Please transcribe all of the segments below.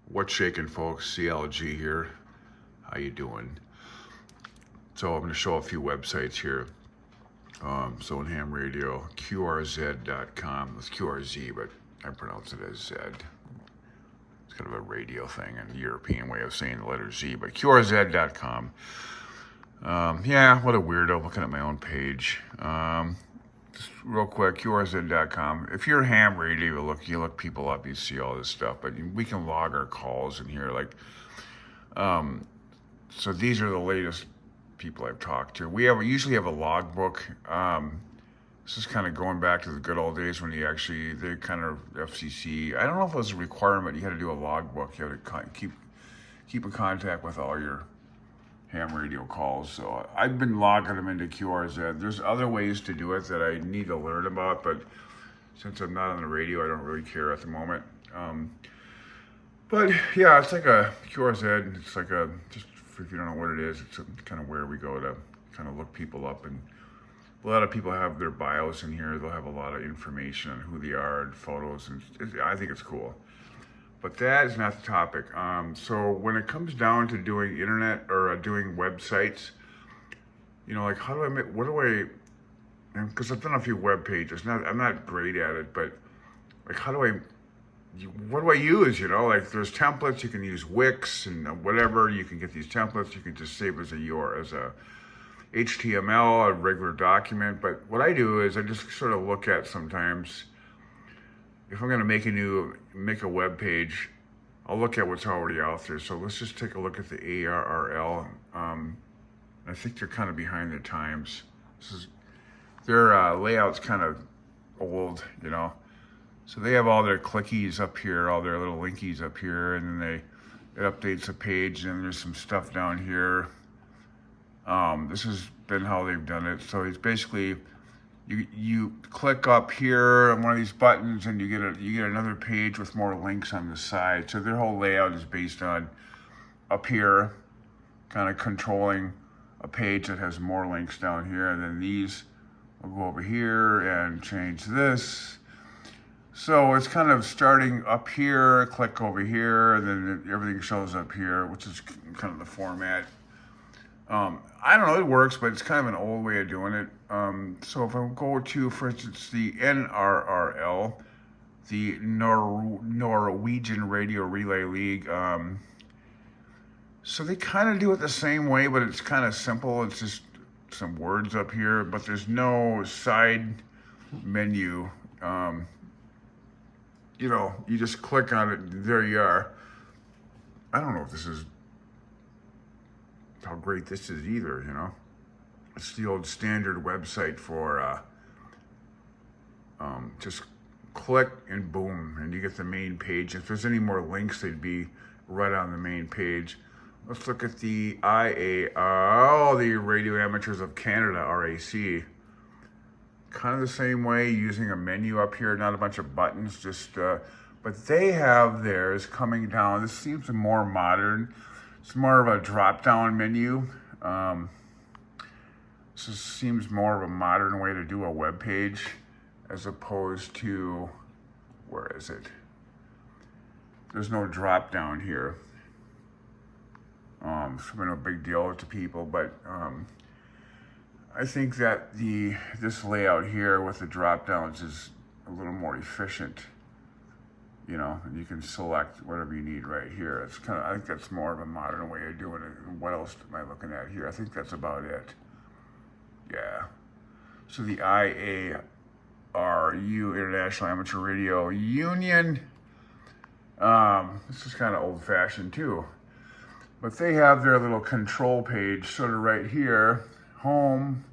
What's shaking, folks? CLG here. How you doing? So I'm going to show a few websites here. So in ham radio, QRZ.com. It's QRZ, but I pronounce it as Z. It's kind of a radio thing and a European way of saying the letter Z, but QRZ.com. Yeah, what a weirdo looking at my own page. Just real quick, QRZ.com. If you're ham radio, you look people up, you see all this stuff, but we can log our calls in here. So these are the latest people I've talked to. We usually have a logbook. This is kind of going back to the good old days when they kind of FCC. I don't know if it was a requirement. You had to do a logbook. You had to keep in contact with all your ham radio calls. So I've been logging them into QRZ. There's other ways to do it that I need to learn about, but since I'm not on the radio, I don't really care at the moment. But yeah, it's like a QRZ. It's like just if you don't know what it is, it's kind of where we go to kind of look people up. And a lot of people have their bios in here. They'll have a lot of information on who they are and photos, and I think it's cool. But that is not the topic. So when it comes down to doing internet or doing websites, like how do I make, what do I, because I've done a few web pages. I'm not great at it, but like what do I use? Like there's templates. You can use Wix and whatever. You can get these templates. You can just save as a HTML, a regular document. But what I do is I just sort of look at sometimes, if I'm going to make a web page, I'll look at what's already out there. So let's just take a look at the ARRL. I think they're kind of behind the times. Their layout's kind of old, So they have all their clickies up here, all their little linkies up here, and then it updates the page, and there's some stuff down here. This has been how they've done it. So it's basically, you click up here on one of these buttons and you get another page with more links on the side. So their whole layout is based on up here, kind of controlling a page that has more links down here, and then these will go over here and change this. So it's kind of starting up here, click over here, and then everything shows up here, which is kind of the format. I don't know, it works, but it's kind of an old way of doing it. So if I go to, for instance, the NRRL, the Norwegian Radio Relay League, so they kind of do it the same way, but it's kind of simple. It's just some words up here, but there's no side menu. You just click on it, there you are. I don't know if this is how great this is either, It's the old standard website for just click and boom, and you get the main page. If there's any more links, they'd be right on the main page. Let's look at the IAR, the Radio Amateurs of Canada, RAC. Kind of the same way, using a menu up here, not a bunch of buttons, but they have theirs coming down. This seems more modern. It's more of a drop-down menu. This seems more of a modern way to do a web page, as opposed to, where is it? There's no drop-down here. It's been a big deal to people, but I think that this layout here with the drop-downs is a little more efficient. And you can select whatever you need right here. I think that's more of a modern way of doing it. What else am I looking at here? I think that's about it. Yeah. So the IARU, International Amateur Radio Union. This is kind of old-fashioned too. But they have their little control page sort of right here, home.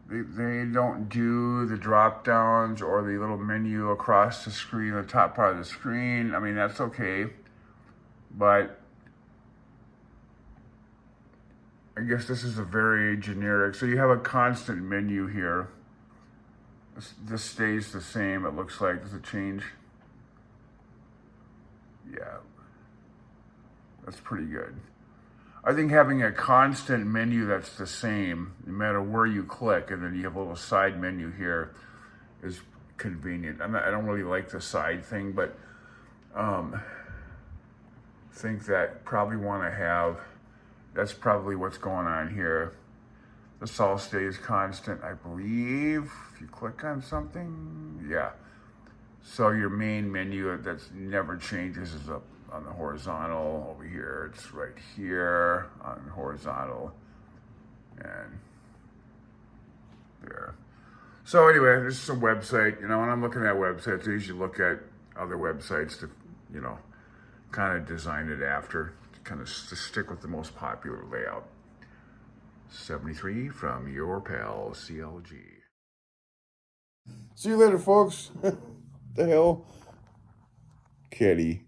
They don't do the drop downs or the little menu across the screen, the top part of the screen. I mean, that's okay. But I guess this is a very generic. So you have a constant menu here. This stays the same, it looks like. Does it change? Yeah. That's pretty good. I think having a constant menu that's the same, no matter where you click, and then you have a little side menu here, is convenient. I don't really like the side thing, but think that probably want to have, that's probably what's going on here. This all stays constant, I believe. If you click on something, yeah. So your main menu that's never changes is up on the horizontal over here. It's right here on horizontal and there. So anyway, this is a website. You know, when I'm looking at websites, I usually look at other websites to, you know, kind of design it after, kind of to stick with the most popular layout. 73 from your pal CLG. See you later, folks. The hell? Kitty.